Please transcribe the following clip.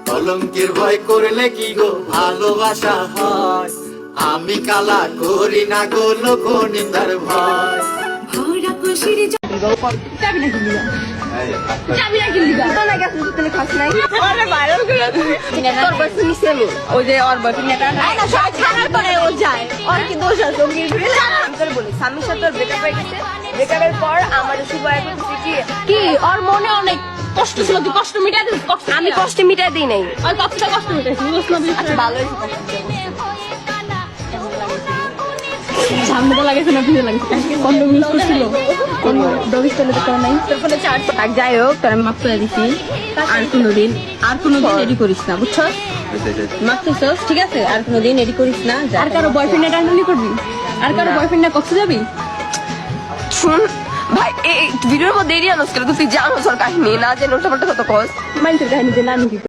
কলঙ্কের ভয় করলে কি গো ভালোবাসা হয়? আমি কালা করি না গো লোকনিন্দার ভয়। ওর মনে অনেক কষ্ট ছিল, তুই কষ্ট মিটাই দিস। আমি কষ্ট মিটাই দিই নাই, ওই কষ্ট মিটাইছি। ভালো সামনে লাগেছে না পিছনে লাগেছে? কন্ডম ইউজ করছিল, ডগিস চলে তো নাই। তোর ফলে চার্জ থাক, যাই হোক তোর মাপ করে দিছি। আর কোনোদিন এডি করিস না, বুঝছো? মাপ তো ঠিক আছে, আর কোনোদিন এডি করিস না। আর কারো বয়ফ্রেন্ড টানাটানি করবি? আর কারো বয়ফ্রেন্ড না কক্সে যাবি? শুন ভাই, এই ভিডিওর মধ্যে এরিয়া নষ্ট করে তুই জানো সর কাহিনী না, যে নোটা পাল্টা কত কস মাইন্ডের কাহিনী যে নানি কি